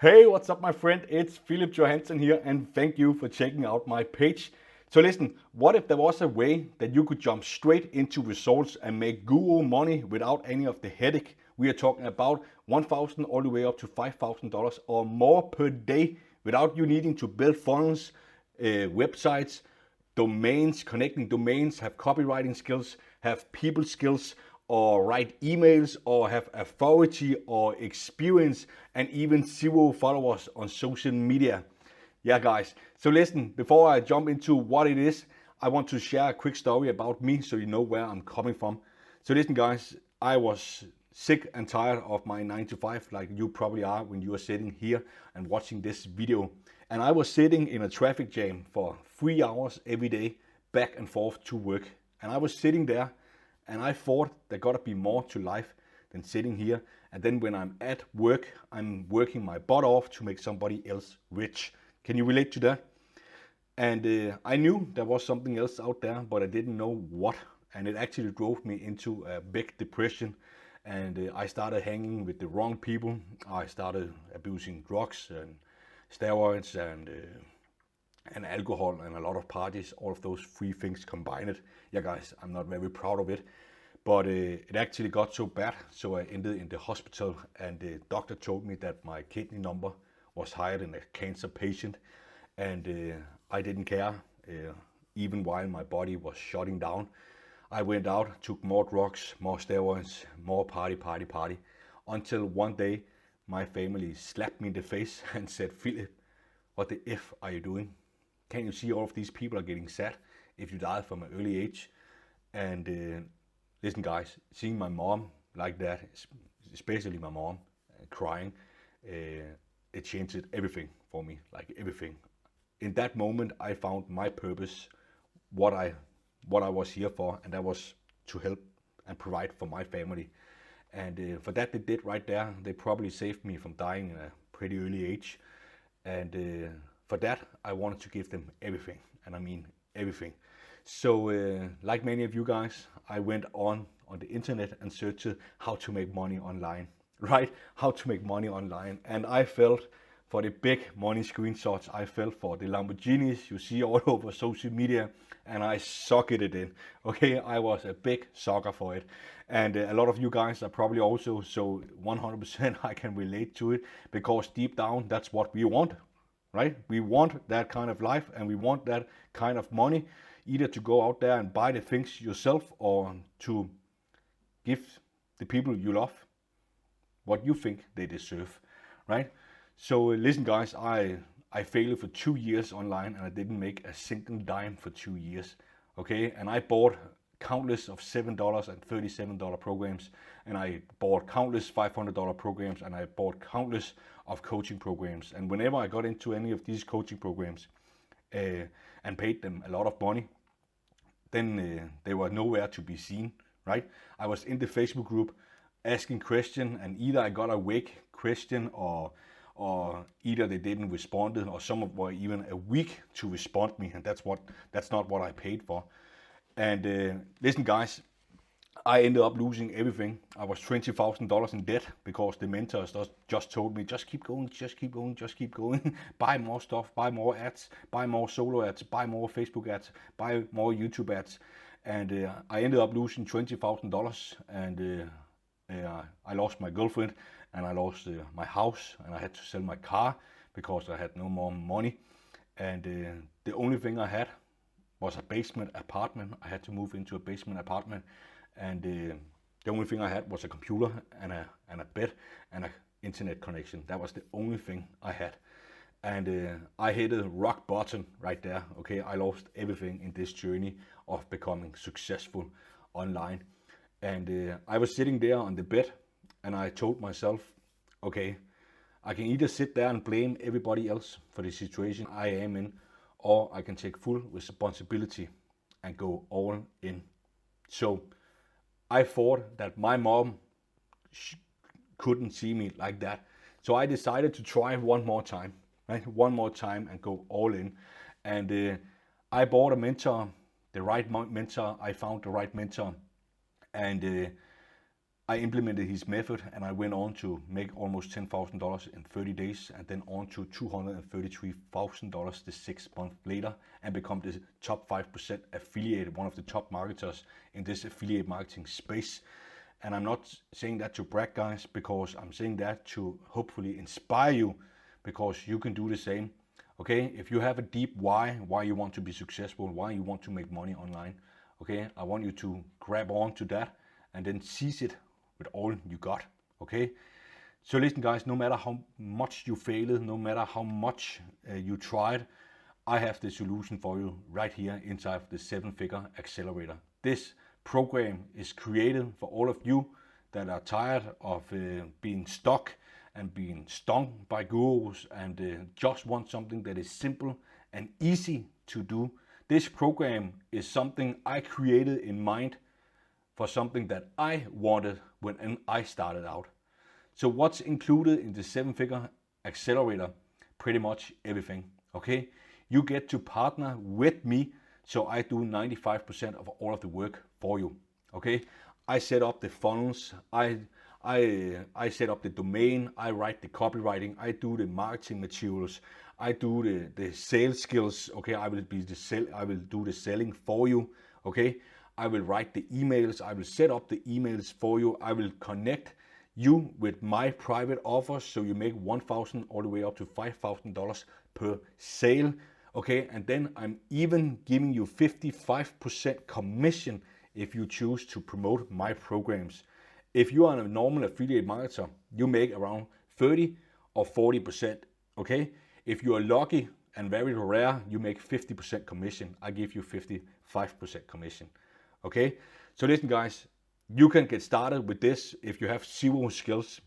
Hey, what's up, my friend? It's Philip Johansen here, and thank you for checking out my page. So listen, what if there was a way that you could jump straight into results and make guru money without any of the headache? We are talking about $1,000 all the way up to $5,000 or more per day without you needing to build funnels, websites, domains, connecting domains, have copywriting skills, have people skills, or write emails, or have authority or experience, and even 0 followers on social media. Yeah, guys. So listen, before I jump into what it is, I want to share a quick story about me so you know where I'm coming from. So listen, guys, I was sick and tired of my 9 to 5, like you probably are when you are sitting here and watching this video. And I was sitting in a traffic jam for 3 hours every day, back and forth to work. And I was sitting there and I thought there gotta be more to life than sitting here. And then when I'm at work, I'm working my butt off to make somebody else rich. Can you relate to that? And I knew there was something else out there, but I didn't know what. And it actually drove me into a big depression. And I started hanging with the wrong people. I started abusing drugs and steroids and alcohol and a lot of parties, all of those three things combined. Yeah, guys, I'm not very proud of it, but it actually got so bad, so I ended in the hospital, and the doctor told me that my kidney number was higher than a cancer patient, and I didn't care, even while my body was shutting down. I went out, took more drugs, more steroids, more party, until one day my family slapped me in the face and said, Philip, what the F are you doing? Can't you see all of these people are getting sad if you die from an early age? And listen, guys, seeing my mom like that, especially my mom, crying, it changed everything for me, like everything. In that moment, I found my purpose, what I was here for, and that was to help and provide for my family. And for that they did right there. They probably saved me from dying in a pretty early age. And for that, I wanted to give them everything, and I mean everything. So, like many of you guys, I went on the internet and searched how to make money online, right? How to make money online, and I felt for the big money screenshots. I fell for the Lamborghinis you see all over social media, and I sucked it in. Okay, I was a big sucker for it, and a lot of you guys are probably also. So 100% I can relate to it, because deep down that's what we want, right? We want that kind of life, and we want that kind of money, either to go out there and buy the things yourself, or to give the people you love what you think they deserve, right? So listen, guys, I failed for 2 years online, and I didn't make a single dime for 2 years. Okay, and I bought countless of $7 and $37 programs, and I bought countless $500 programs, and I bought countless of coaching programs. And whenever I got into any of these coaching programs and paid them a lot of money, then they were nowhere to be seen, right? I was in the Facebook group asking question, and either I got a wake question, or either they didn't respond, or some of were even a week to respond me, and that's not what I paid for. And listen, guys, I ended up losing everything. I was $20,000 in debt, because the mentors just told me, just keep going, just keep going, just keep going. Buy more stuff, buy more ads, buy more solo ads, buy more Facebook ads, buy more YouTube ads. And I ended up losing $20,000, and I lost my girlfriend, and I lost my house, and I had to sell my car because I had no more money. And the only thing I had was a basement apartment. I had to move into a basement apartment, and the only thing I had was a computer and a bed and an internet connection. That was the only thing I had. And I hit a rock bottom right there. Okay, I lost everything in this journey of becoming successful online. And I was sitting there on the bed, and I told myself, okay, I can either sit there and blame everybody else for the situation I am in, or I can take full responsibility and go all in. So I thought that my mom couldn't see me like that. So I decided to try one more time, right? One more time and go all in. And I bought a mentor, the right mentor. I found the right mentor, and I implemented his method and I went on to make almost $10,000 in 30 days and then on to $233,000 the 6 months later and become the top 5% affiliate, one of the top marketers in this affiliate marketing space. And I'm not saying that to brag, guys, because I'm saying that to hopefully inspire you, because you can do the same. Okay, if you have a deep why you want to be successful, why you want to make money online, okay, I want you to grab on to that and then seize it with all you got. Okay, so listen, guys, no matter how much you failed, no matter how much you tried, I have the solution for you right here inside the 7-Figure Accelerator. This program is created for all of you that are tired of being stuck and being stung by gurus and just want something that is simple and easy to do. This program is something I created in mind for something that I wanted when I started out. So what's included in the 7-Figure Accelerator? Pretty much everything. Okay, you get to partner with me, so I do 95% of all of the work for you. Okay, I set up the funnels, I set up the domain, I write the copywriting, I do the marketing materials, I do the sales skills. Okay, I will do the selling for you. Okay, I will write the emails, I will set up the emails for you, I will connect you with my private offers so you make $1,000 all the way up to $5,000 per sale. Okay, and then I'm even giving you 55% commission if you choose to promote my programs. If you are a normal affiliate marketer, you make around 30 or 40%. Okay, if you are lucky and very rare, you make 50% commission. I give you 55% commission. Okay, so listen, guys, you can get started with this if you have 0 skills,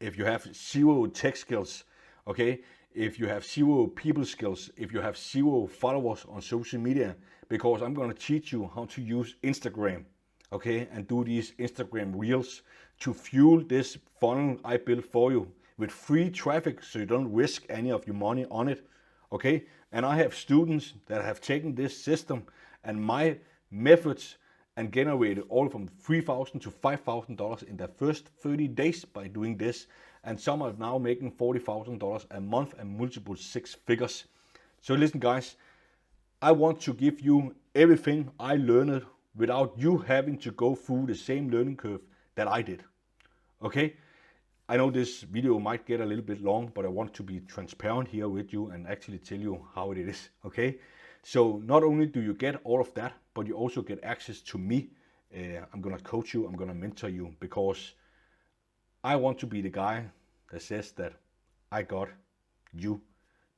if you have 0 tech skills, okay, if you have 0 people skills, if you have 0 followers on social media, because I'm going to teach you how to use Instagram, okay, and do these Instagram reels to fuel this funnel I built for you with free traffic, so you don't risk any of your money on it. Okay, and I have students that have taken this system and my methods and generated all from $3,000 to $5,000 in their first 30 days by doing this, and some are now making $40,000 a month and multiple 6 figures. So listen, guys, I want to give you everything I learned without you having to go through the same learning curve that I did. Okay, I know this video might get a little bit long, but I want to be transparent here with you and actually tell you how it is. Okay, so not only do you get all of that, but you also get access to me. I'm gonna coach you, I'm gonna mentor you, because I want to be the guy that says that I got you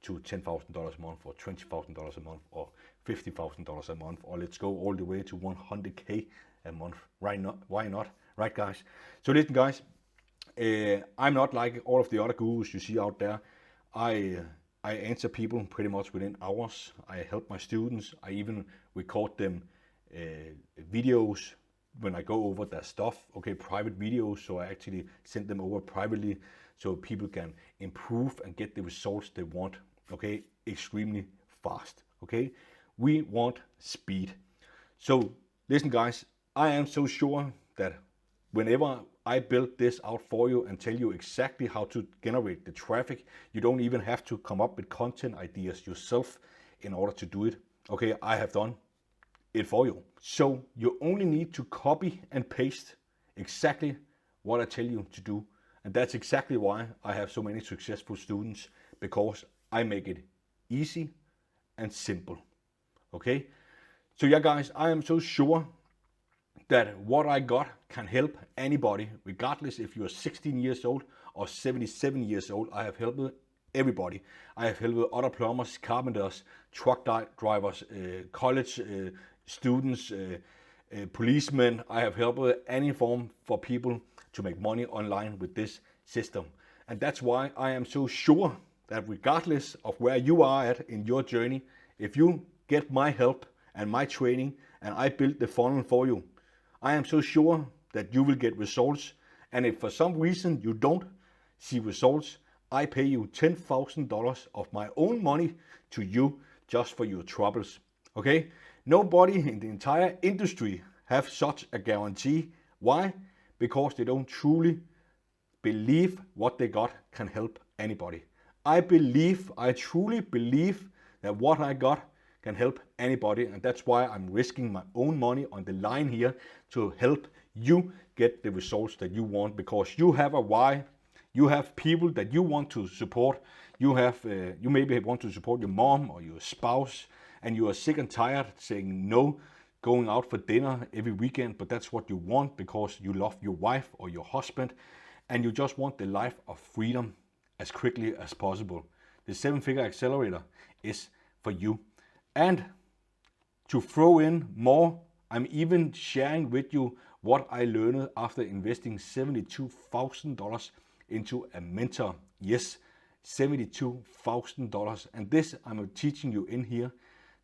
to $10,000 a month or $20,000 a month or $50,000 a month, or let's go all the way to 100K a month. Right? Not, why not? Right, guys? So listen, guys, I'm not like all of the other gurus you see out there. I answer people pretty much within hours. I help my students. I even record them videos when I go over their stuff, okay, private videos, so I actually send them over privately so people can improve and get the results they want, okay, extremely fast, okay? We want speed. So listen, guys, I am so sure that whenever I build this out for you and tell you exactly how to generate the traffic, you don't even have to come up with content ideas yourself in order to do it, okay? I have done it for you. So you only need to copy and paste exactly what I tell you to do. And that's exactly why I have so many successful students, because I make it easy and simple. Okay? So yeah, guys, I am so sure that what I got can help anybody, regardless if you are 16 years old or 77 years old. I have helped everybody. I have helped other plumbers, carpenters, truck drivers, college students, policemen. I have helped any form for people to make money online with this system. And that's why I am so sure that regardless of where you are at in your journey, if you get my help and my training and I build the funnel for you, I am so sure that you will get results. And if for some reason you don't see results, I pay you $10,000 of my own money to you just for your troubles. Okay? Nobody in the entire industry have such a guarantee. Why? because they don't truly believe what they got can help anybody. I truly believe that what I got can help anybody, and that's why I'm risking my own money on the line here to help you get the results that you want, because you have a why. You have people that you want to support. You maybe want to support your mom or your spouse, and you are sick and tired saying no, going out for dinner every weekend, but that's what you want because you love your wife or your husband, and you just want the life of freedom as quickly as possible. The 7-Figure Accelerator is for you. And to throw in more, I'm even sharing with you what I learned after investing $72,000 into a mentor. Yes, $72,000. And this I'm teaching you in here.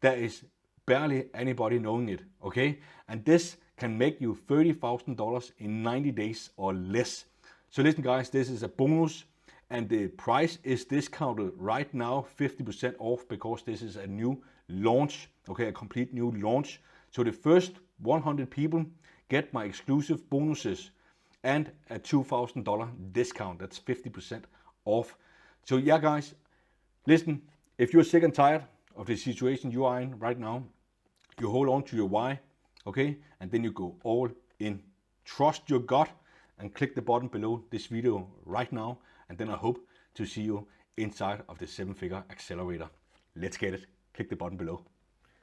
There is barely anybody knowing it, okay? And this can make you $30,000 in 90 days or less. So listen guys, this is a bonus, and the price is discounted right now 50% off, because this is a new launch, okay, a complete new launch. So the first 100 people get my exclusive bonuses and a $2,000 discount. That's 50% off. So yeah guys, listen, if you're sick and tired of the situation you are in right now, you hold on to your why, okay, and then you go all in. Trust your gut and click the button below this video right now, and then I hope to see you inside of the 7-Figure Accelerator. Let's get it. Click the button below.